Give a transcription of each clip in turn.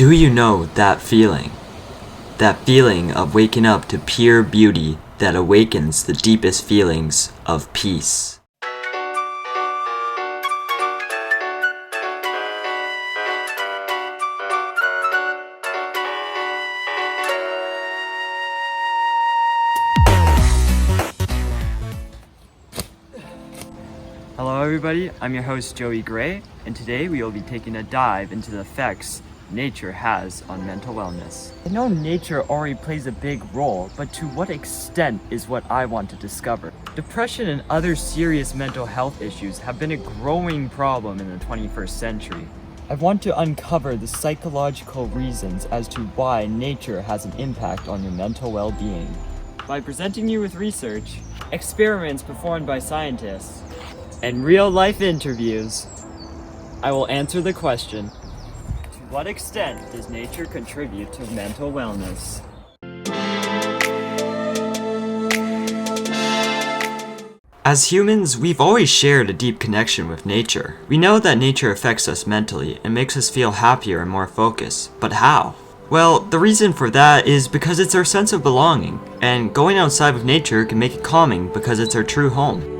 Do you know that feeling? That feeling of waking up to pure beauty that awakens the deepest feelings of peace. Hello everybody, I'm your host Joey Gray, and today we will be taking a dive into the effects nature has on mental wellness. I know nature already plays a big role, but to what extent is what I want to discover. Depression and other serious mental health issues have been a growing problem in the 21st century. I want to uncover the psychological reasons as to why nature has an impact on your mental well-being. By presenting you with research, experiments performed by scientists, and real-life interviews, I will answer the question, to what extent does nature contribute to mental wellness? As humans, we've always shared a deep connection with nature. We know that nature affects us mentally and makes us feel happier and more focused, but how? Well, the reason for that is because it's our sense of belonging, and going outside with nature can make it calming because it's our true home.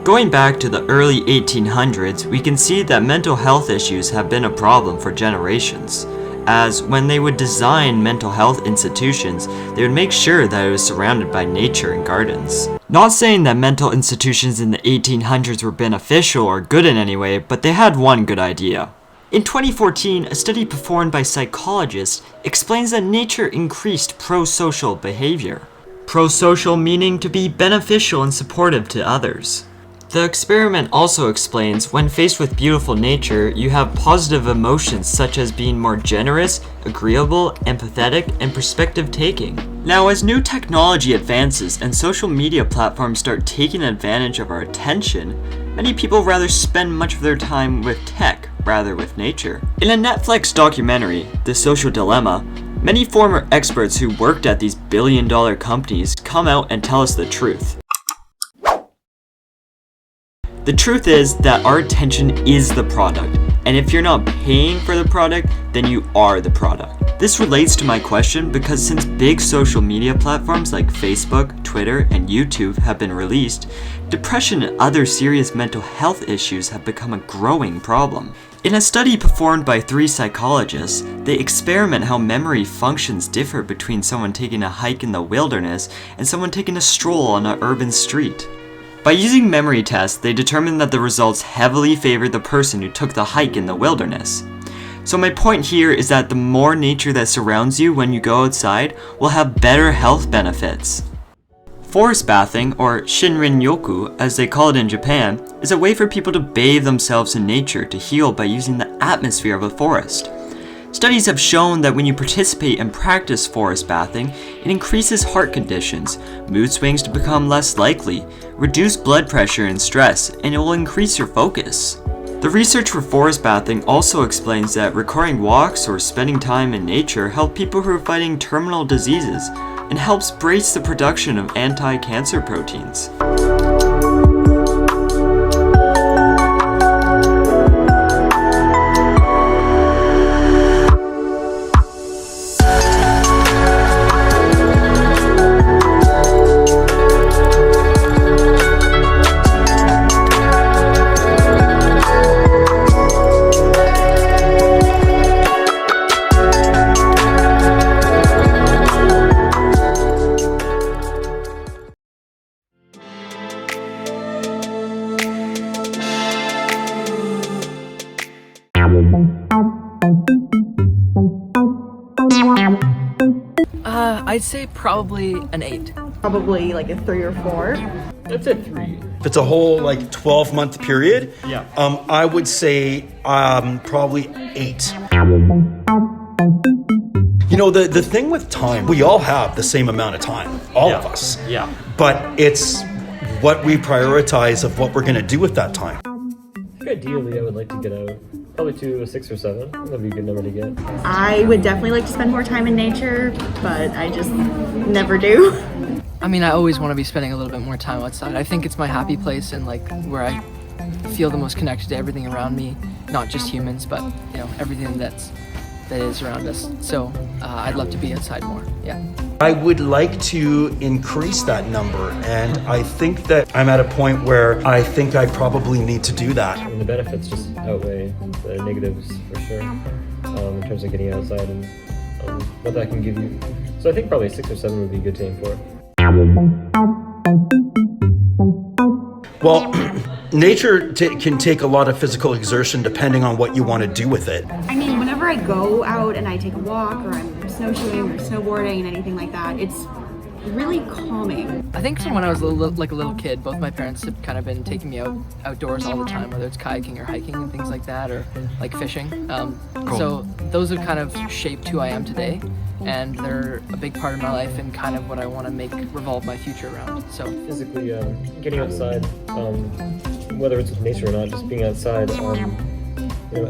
Going back to the early 1800s, we can see that mental health issues have been a problem for generations, as when they would design mental health institutions, they would make sure that it was surrounded by nature and gardens. Not saying that mental institutions in the 1800s were beneficial or good in any way, but they had one good idea. In 2014, a study performed by psychologists explains that nature increased pro-social behavior. Pro-social meaning to be beneficial and supportive to others. The experiment also explains when faced with beautiful nature, you have positive emotions such as being more generous, agreeable, empathetic, and perspective-taking. Now, as new technology advances and social media platforms start taking advantage of our attention, many people rather spend much of their time with tech rather with nature. In a Netflix documentary, The Social Dilemma, many former experts who worked at these billion-dollar companies come out and tell us the truth. The truth is that our attention is the product, and if you're not paying for the product, then you are the product. This relates to my question because since big social media platforms like Facebook, Twitter, and YouTube have been released, depression and other serious mental health issues have become a growing problem. In a study performed by 3 psychologists, they experiment how memory functions differ between someone taking a hike in the wilderness and someone taking a stroll on an urban street. By using memory tests, they determined that the results heavily favored the person who took the hike in the wilderness. So my point here is that the more nature that surrounds you when you go outside will have better health benefits. Forest bathing, or Shinrin-yoku as they call it in Japan, is a way for people to bathe themselves in nature to heal by using the atmosphere of a forest. Studies have shown that when you participate and practice forest bathing, it increases heart conditions, mood swings to become less likely, reduce blood pressure and stress, and it will increase your focus. The research for forest bathing also explains that recurring walks or spending time in nature help people who are fighting terminal diseases and helps brace the production of anti-cancer proteins. I'd say probably an 8. Probably like a 3 or 4. That's a 3. If it's a whole 12-month period, Yeah. I would say probably 8. You know, the thing with time, we all have the same amount of time, all of us. Yeah. But it's what we prioritize of what we're going to do with that time. Ideally, I would like to get out probably to a 6 or 7. That'd be a good number to get. I would definitely like to spend more time in nature, but I just never do. I mean, I always want to be spending a little bit more time outside. I think it's my happy place and where I feel the most connected to everything around me, not just humans, but everything that's that is around us. So I'd love to be outside more. Yeah. I would like to increase that number, and I think that I'm at a point where I think I probably need to do that. I mean, the benefits just outweigh the negatives for sure, in terms of getting outside and what that can give you. So I think probably 6 or 7 would be good to aim for. Well, nature can take a lot of physical exertion depending on what you want to do with it. I mean, whenever I go out and I take a walk or I'm snowshoeing or snowboarding and anything like that, it's really calming. I think from when I was a little kid, both my parents have kind of been taking me outdoors all the time, whether it's kayaking or hiking and things like that, or like fishing. So those have kind of shaped who I am today, and they're a big part of my life and kind of what I want to make revolve my future around. So Physically, getting outside, whether it's with nature or not, just being outside,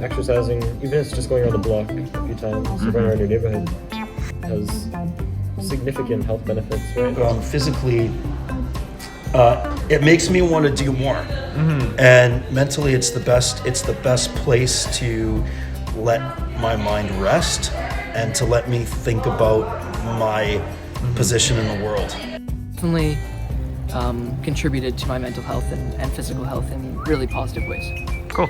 exercising, even if it's just going around the block a few times, running around your neighborhood, has significant health benefits, right? Physically, it makes me want to do more, and mentally, it's the best place to let my mind rest and to let me think about my position in the world. definitely contributed to my mental health and physical health in really positive ways. Cool.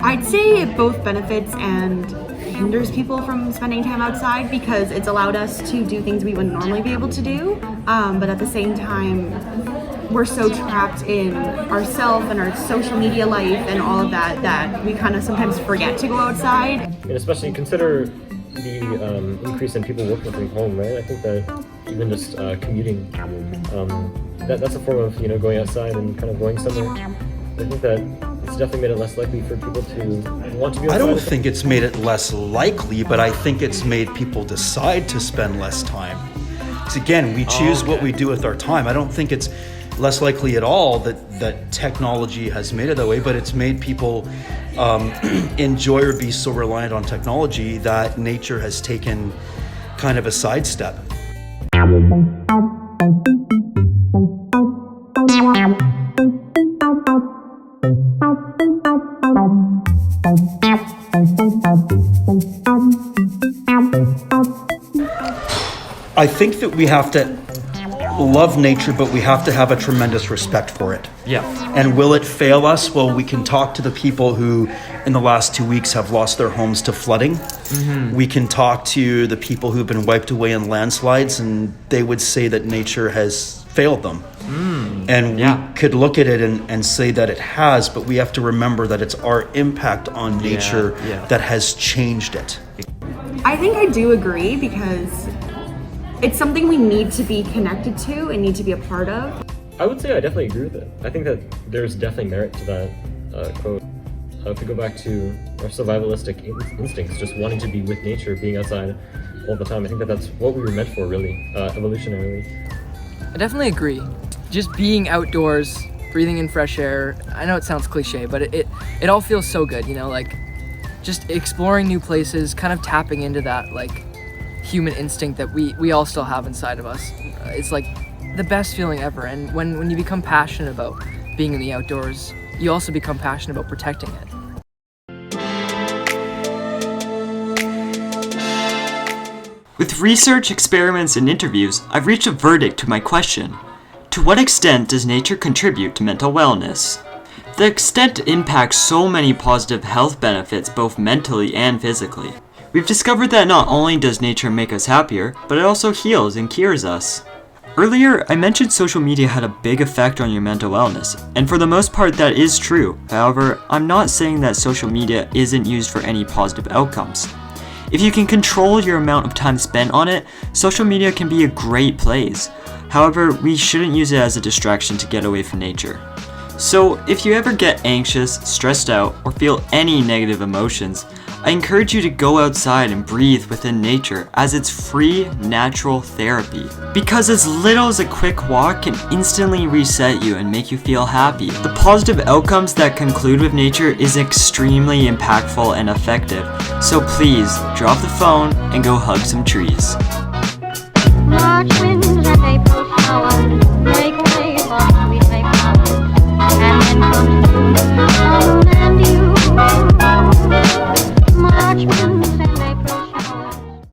I'd say it both benefits and hinders people from spending time outside because it's allowed us to do things we wouldn't normally be able to do. But at the same time, we're so trapped in ourselves and our social media life and all of that we kind of sometimes forget to go outside. And especially consider the increase in people working from home, right? I think that even just commuting, that's a form of going outside and kind of going somewhere. I think that it's definitely made it less likely for people to want to be outside. I don't think it's made it less likely, but I think it's made people decide to spend less time. Because again, we choose what we do with our time. I don't think it's less likely at all that technology has made it that way, but it's made people enjoy or be so reliant on technology that nature has taken kind of a sidestep. I think that we have to love nature, but we have to have a tremendous respect for it. Yeah. And will it fail us? Well, we can talk to the people who in the last 2 weeks have lost their homes to flooding. We can talk to the people who've been wiped away in landslides, and they would say that nature has failed them. And we could look at it and say that it has, but we have to remember that it's our impact on nature that has changed it. I think I do agree because it's something we need to be connected to and need to be a part of. I would say I definitely agree with it. I think that there's definitely merit to that quote. If we go back to our survivalistic instincts, just wanting to be with nature, being outside all the time, I think that that's what we were meant for, really, evolutionarily. I definitely agree. Just being outdoors, breathing in fresh air, I know it sounds cliche, but it all feels so good, like just exploring new places, kind of tapping into that like human instinct that we all still have inside of us. It's like the best feeling ever. And when you become passionate about being in the outdoors, you also become passionate about protecting it. With research, experiments, and interviews, I've reached a verdict to my question. To what extent does nature contribute to mental wellness? The extent impacts so many positive health benefits both mentally and physically. We've discovered that not only does nature make us happier, but it also heals and cures us. Earlier, I mentioned social media had a big effect on your mental wellness, and for the most part that is true. However, I'm not saying that social media isn't used for any positive outcomes. If you can control your amount of time spent on it, social media can be a great place. However, we shouldn't use it as a distraction to get away from nature. So, if you ever get anxious, stressed out, or feel any negative emotions, I encourage you to go outside and breathe within nature as it's free, natural therapy. Because as little as a quick walk can instantly reset you and make you feel happy. The positive outcomes that conclude with nature is extremely impactful and effective. So please, drop the phone and go hug some trees. Watch